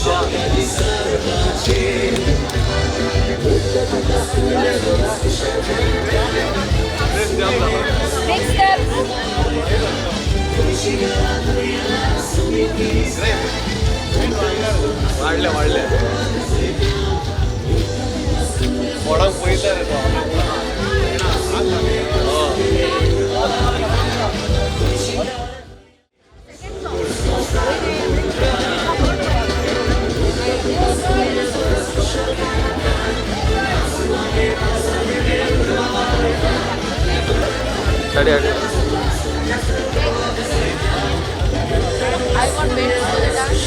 Next step. वाढले वडाक पळयता रे तो I want best for the dance.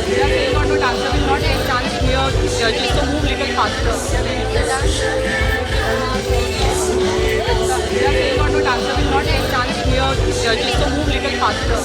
We are playing on to dancer will not take chance here. Judges to move little faster. The dancer. We are playing on to dancer will not take chance here. Judges to move little faster.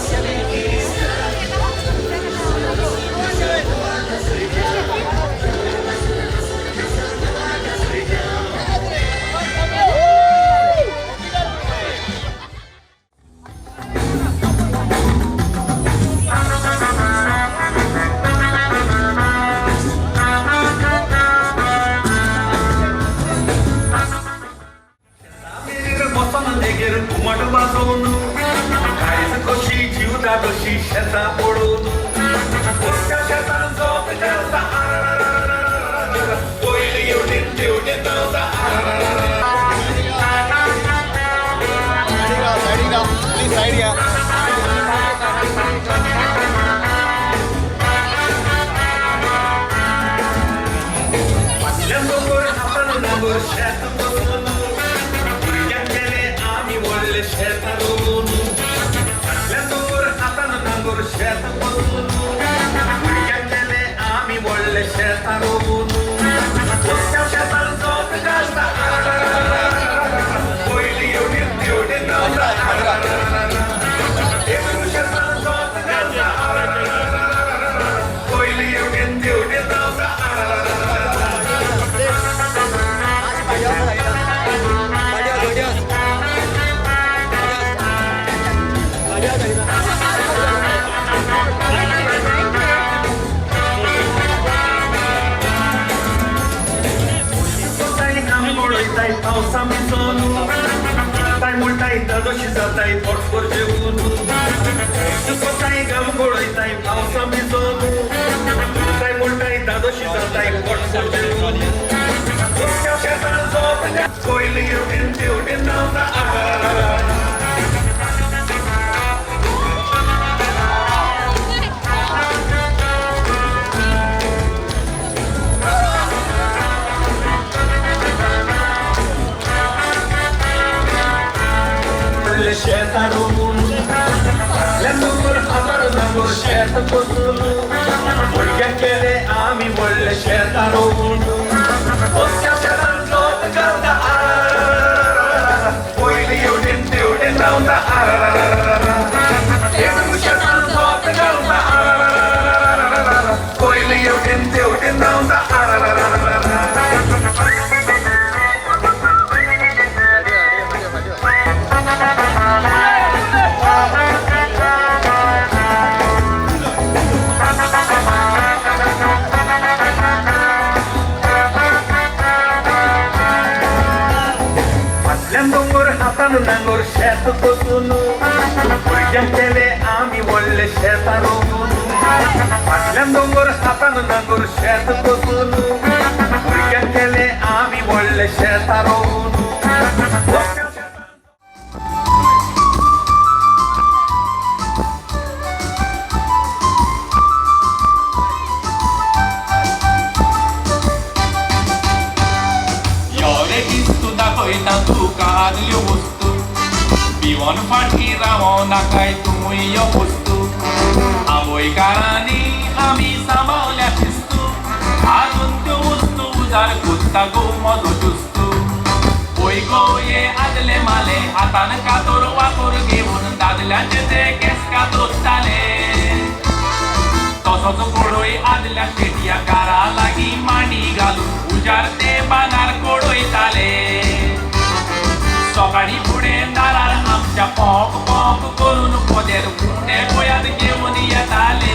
Pop, pop, करून पोदेर उठे गोयात घेऊन येताले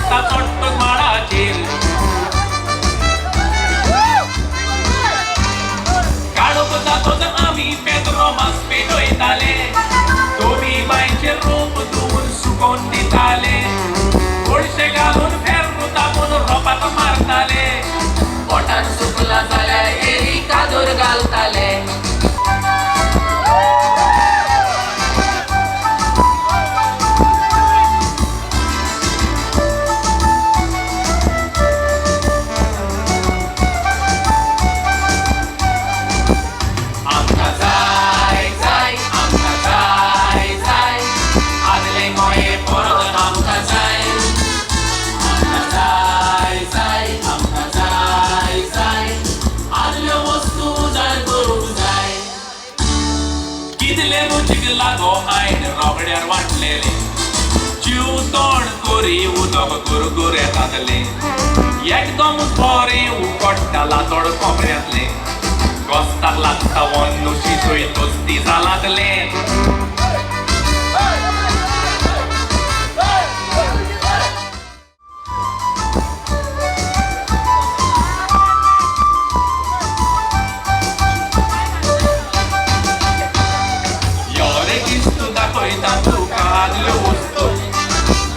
दिसता चोट्ट माळाचेर काळोख जातोच आमी Pedro मास पेटयताले दोमी बांयचे रोप धुवून सुकोवन दिताले गोडशे घालून फेर्रू तापून रोपात मारताले पोटान सुकला जाल्यार एरी कादोर घालताले लागो आयन रोगड्यार वाटलेले जीव तोंड कोरी उदक गुरगुर येतातले एकदम बरें उकडटाला तोड कोपऱ्यांतले गोस्ताक लागता वन्न शिजोय तोस्ती जालातले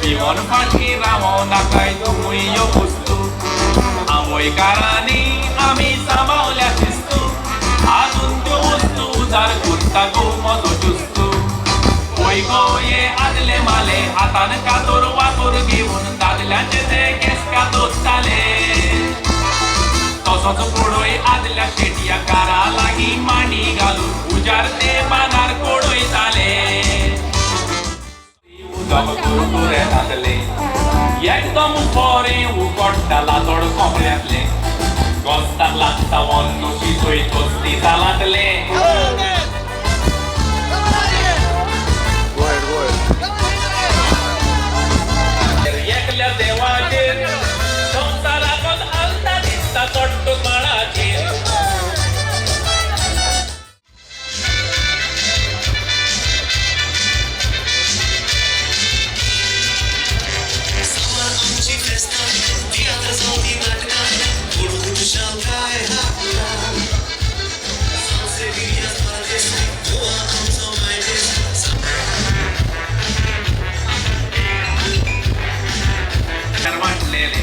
Vivan faci ramona kai tu muio pustu Amoi karani ami samaulia chistu Adun tu ustu uzar gutta gumozo justu Oi goye adle male hatan kator wator giun dadlanche te keska dostale Tosoच कोडोय adla shetia kara lagi mani galu ujar te banar kodoy tale गुरगुर येतातले एकदम बरें उकडटाला तोड कोपऱ्यांतले गोस्ताक लागता वन्न शिजोय तोस्ती जालातले एकल्या देवाचेर संवसाराकच आलता दिसता चोट्ट माळाचेर वाटलेले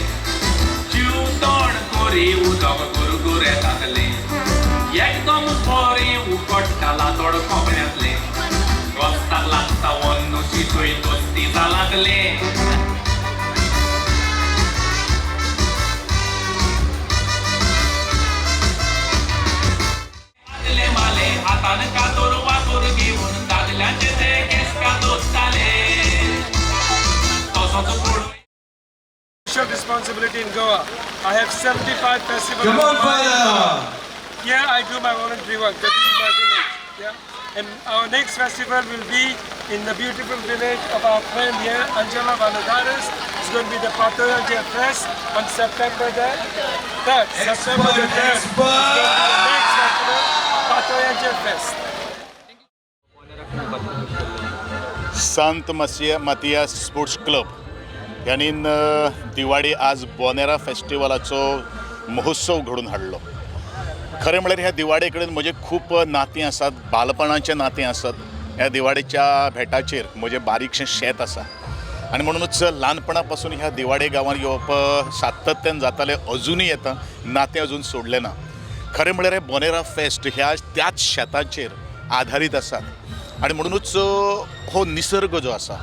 जीव तोंड कोरी उदक गुरगुर येतातले एकदम बरें उकडटाला तोड कोपऱ्यांतले गोस्ताक लागता वन्न शिजोय तोस्ती जालातले आदले माले हातान कातोर वातोर घेऊन दादल्यांचे ते केसका दोस्ताले तसोच code responsibility in Goa. I have 75 festivals. Come on, fire! Here I do my voluntary work. That is my village. Yeah. And our next festival will be in the beautiful village of our friend here, Angela Valadares. It's going to be the Patoyanje Fest on September 3rd. September 3rd. It's going to be the next festival, Patoyanje Fest. Sant Matthias Sports Club यांनी दिवाळी आज बोनेरा फेस्टिवलाचो महोत्सव घडून हाडलो खरें म्हळ्यार ह्या दिवाळे कडेन म्हजें खूब नातीं आसात बालपणाचें नातीं आसात ह्या दिवाळेच्या भेटाचेर म्हजें बारीकशें शेत आसा आनी म्हणूनच ल्हानपणा पासून ह्या दिवाळे गांवांत येवप सातत्यान जातालें अजुनूय येता नातें अजून सोडलें ना खरें म्हळ्यार हे बोनेरा फेस्ट ह्या त्याच शेताचेर आधारीत आसा आनी म्हणूनच हो निसर्ग जो आसा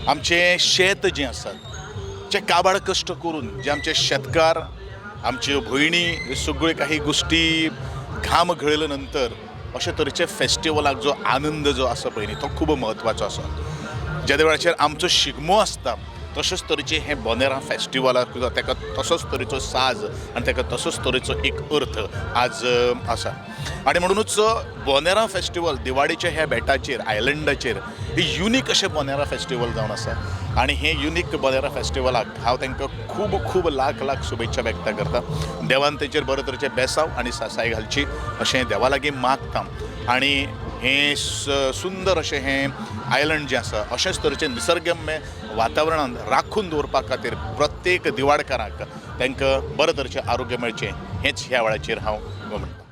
आमचें शेत जें आसा जे काबाड कश्ट करून जे आमचे शेतकार आमच्यो भयणी सगळ्यो काही गोष्टी घाम घळयले नंतर अशे तरेचे फेस्टिवलाक जो आनंद जो आसा पळय न्ही तो खूब म्हत्वाचो आसा ज्या वेळाचेर आमचो शिगमो आसता तशेंच तरेचें हें बोनेरा फेस्टिवलाक ताका तसोच तरेचो साज आनी ताका तसोच तरेचो एक अर्थ आज आसा आनी म्हणूनच बोनेरा फेस्टिवल दिवाळेच्या ह्या बेटाचेर आयलंडाचेर हे युनीक अशें बोनेरा फेस्टिवल जावन आसा आनी हे युनीक बोनेरा फेस्टिवलाक हांव तांकां खूब खूब लाख लाख शुभेच्छा व्यक्त करता देवान तेचेर बरे तरेचे बेसांव आनी सासाय घालची अशें देवा लागीं मागता आनी हें सुंदर अशें हें आयलंड जें आसा अशेंच तरेचें निसर्गम्य वातावरणान राखून दवरपा खातीर प्रत्येक दिवाडकाराक तांकां बरे तरेचें आरोग्य मेळचें हेंच ह्या वेळाचेर हांव म्हणटां.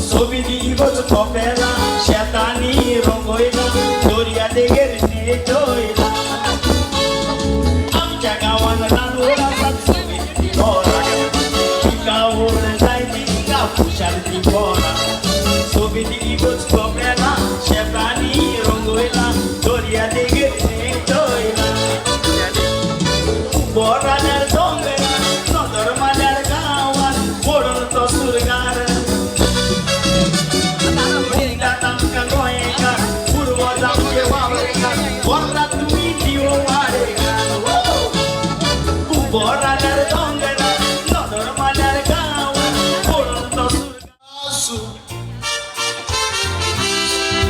सोबीती इगोच खोपेला शेतांनी रंगयला दोर्या देगेर नेटयला आमच्या गांवान रानवड आसात सोबीती पोरां तिका ओड जायती तिका खुशाल ती पोरां सोबीती इगोच खोपेला शेतांनी रंगयला दोर्या देगेर नेटयला बोराल्यार दोंगरा नदर माल्यार गांवान पडून तो सुरगार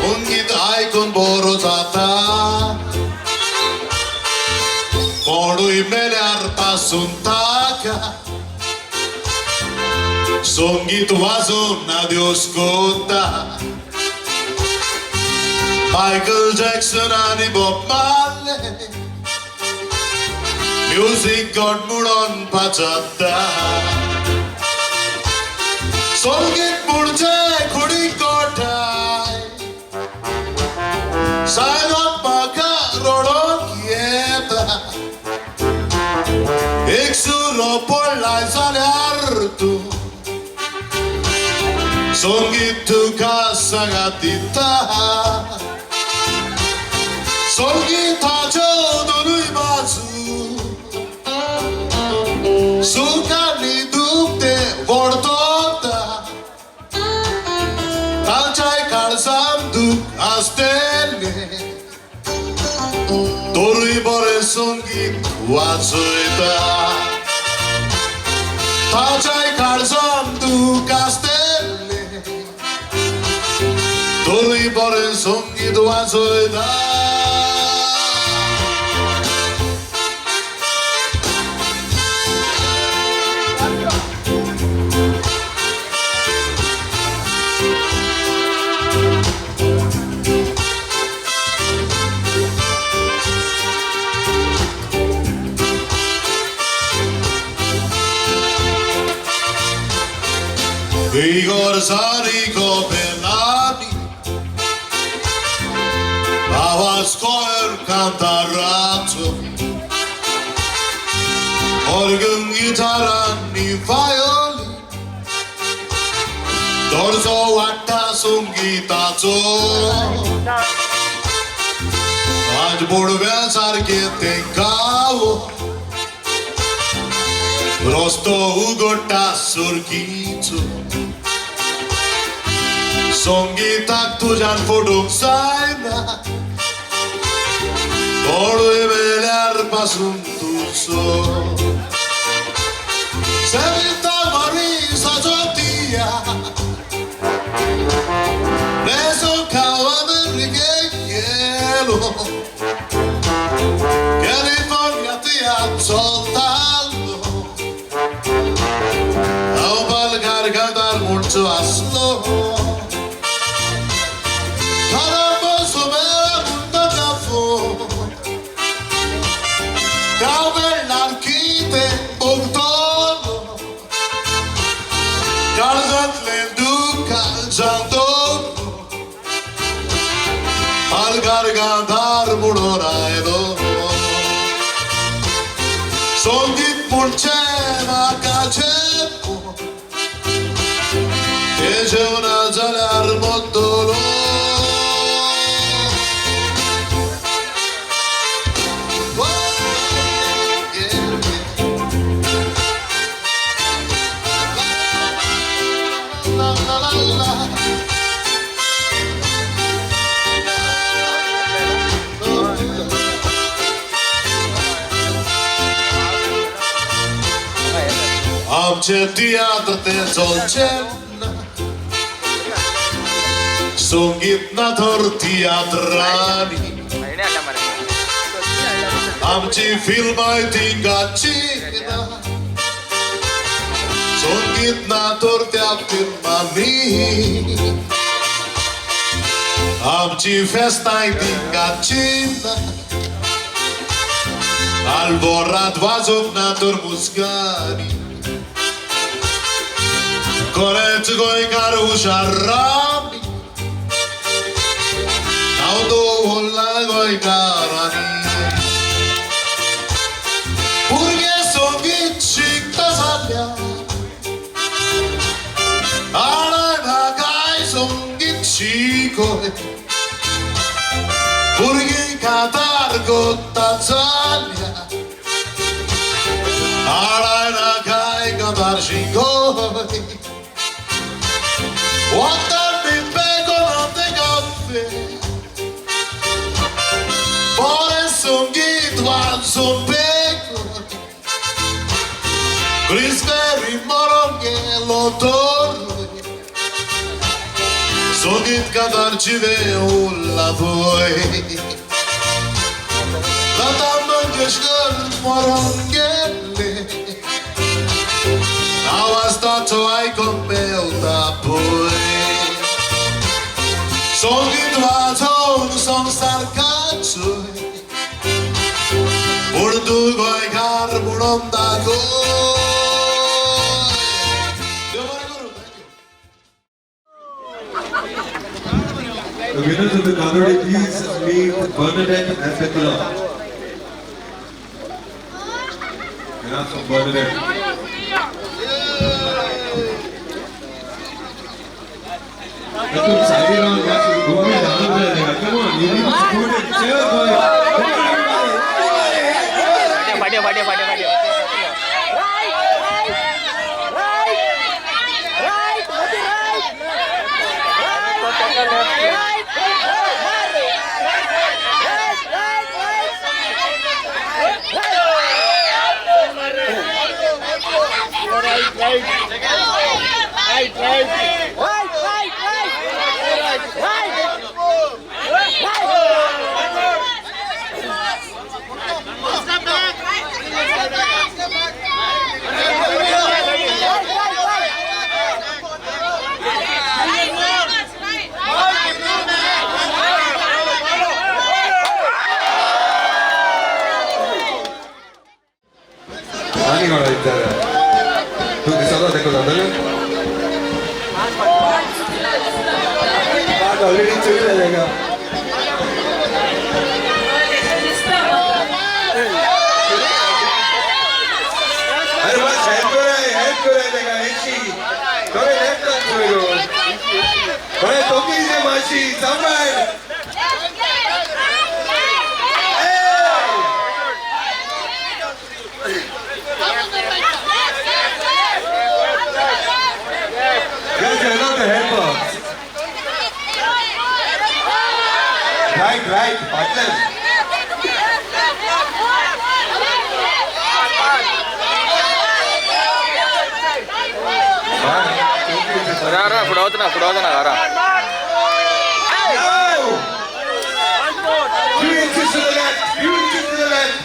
संगीत आयकून बरो जाता कोणूय मेल्यार पासून ताका संगीत वाजोवन नाद्योस कोत्ता मायकल जॅक्सन आनी बॉब मार्ले म्युझिक गॉड म्हणून पाजता संगीत म्हणचे खुडी कोठाय सायलोन म्हाका रडोंक येता एक सुरो पडलाय जाल्यार तूं संगीत तुका सांगात दिता संगीताच्यो दोनूय बाजू सुख आनी दूख ते वळतोता तांच्याय काळजान दूख आसतलें तोरूय बरें संगीत वाजयता तांच्याय काळजान दूख आसतलें तोरूय बरें संगीत वाजयता Igor Zarico Bellani Avascoer cantarato Organ chitarra e violin Dorso वाटा संगीताचो आज बोडव्या सारखे ते गाव रस्तो उगडटा सुरकीचो संगीताक तुज्यान फोडूंक जायना कोणूय मेल्यार पासून तुजो Senta Marisa Jotia Neso Kawan Righielo California ti soltanto Au balgar gadar multo aslo Paraboso mera multa cafo Cauvel l'archite Bortono Calzat le duca Giandono Al gargadar munoraedo Songit pulcena cacepo E c'è una zalar mottolo आमचे तियात्र ते चलचें संगीत ना तर तियात्रांनी आमची फिल्माय तिंगाची संगीत ना तर त्या फिल्मांनी आमची फेस्ताय तिंगाची Alborat वाजोवप ना तर मुस्कानी खरेंच गोंयकार हुशारांनी नांव दवरला गोंयकारांनी भुरगे संगीत शिकता जाल्या आडायना काय संगीत शिकोय भुरगीं कातार कोत्ता जाल्या आडायना काय कातार शिकोय वखदांनी बेगोना ते गप्पे बरें संगीत वाजोवन बेगोन क्रिस्पेरी मरून गेलो तोर संगीत कातारची वेळ उरला पळय लता मंगेशकर मरून गेले आवाज ताचो आयकोन मेवता पळय संगीत वाजोवन संवसार काचोय पूण तूं गोंयकार म्हणून दाखोय The winners of the Konkani, please meet Bonderam and the club. Winners of Bonderam. तुम सारी राउंड मैच go में डाल रहे come on, you need to support it. Cheer boy. Come on everybody. फाटे何が言ったらどうで育ててくださいあ、俺についてるがAyo mas, help kore dega echi. Kore left hand kore. Kore toki se mashi, sambai. Guys, you're not the helper. Right, partner. Rara, pudawatna, Rara. Few inches to the left.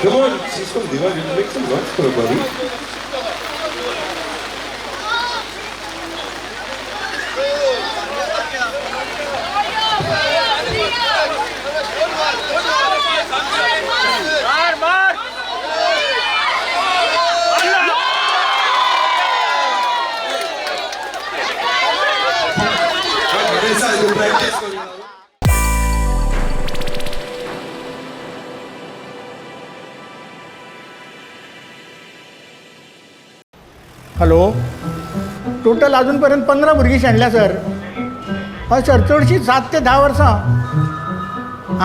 Come on, she's from Divar. You make some noise for her, buddy. Hello total अजूनपर्यंत 15 भुरगीं शेणल्या sir हय sir चडशीं 7 ते 10 वर्सां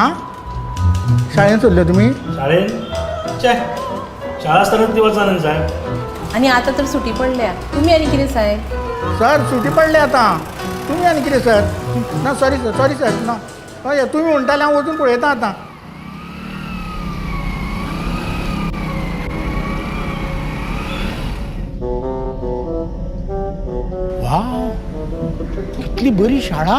आं शाळेंत सोडले तुमी शाळेन चे शाळा आसतना ती वचना न्ही साहेब आनी आतां तर सुटी पडल्या तुमी आनी कितें जाय सर सुटी पडली आता तुम्ही आनी कितें सर ना सॉरी सर ना हय तुम्ही म्हणटाले हांव वचून पळयता आतां वाव कितली बरी शाळा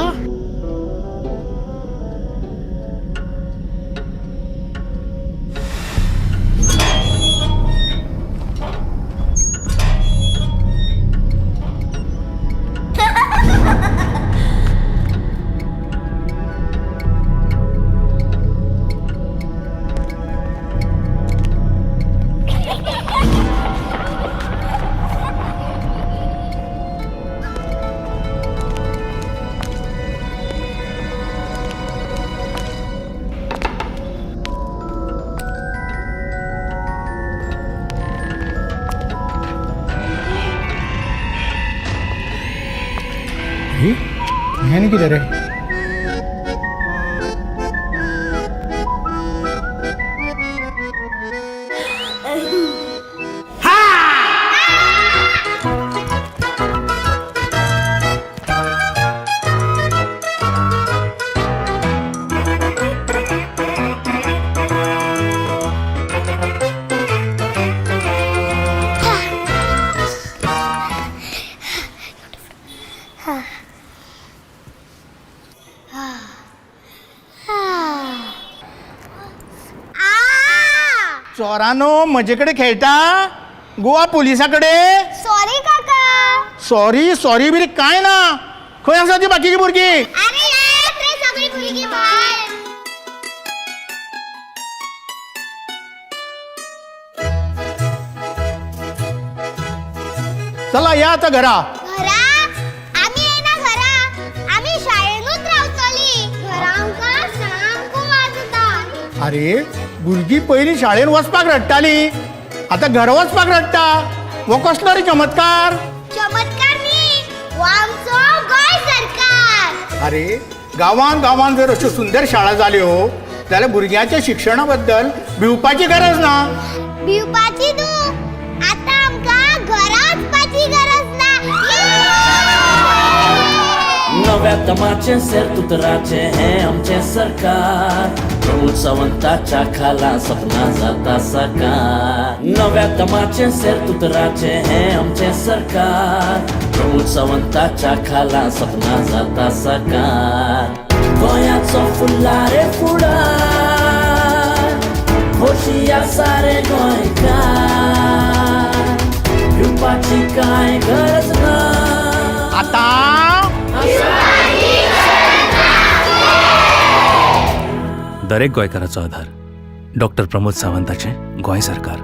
ह्याने किती रे चोरानो म्हजेकडे खेळटा गोवा पोलिसाकडे सॉरी काका सॉरी बिरी काय ना खंय आसा ती बाकीची भुरगी अरे येत रे सगळी भुरगी भायर चला या आता घरा घरा आम्ही येना घरा आम्ही शाळेनूच रावतली घरा आमकां सामको वाजता अरे भुरगी पहिली शाळेत वचपाक रडटाली आता घर वचपाक रडटा हो कसलो रे चमत्कार न्ही हो आमचो गोंय सरकार अरे गांवांत जर अश्यो सुंदर शाळा जाल्यो जाल्यार भुरग्याच्या शिक्षणा बद्दल भिवपाची गरज ना भिवपाची तूं आतां आमकां घरा वचपाची गरज ना नव्या तमाचे सेरतुतराचे हे आमचे सरकार प्रमोद सावंताच्या खाला सपना जाता साकार नव्या तमाचे सेरतुतराचे हे आमचे सरकार प्रमोद सावंताच्या खाला सपना जाता साकार गोंयाचो फुल्लारे फुडार खोशया सारे गोंयकार भिवपाची कांय गरज ना आता दरेक गोंयकाराचो आधार डॉक्टर प्रमोद सावंताचें गोंय सरकार.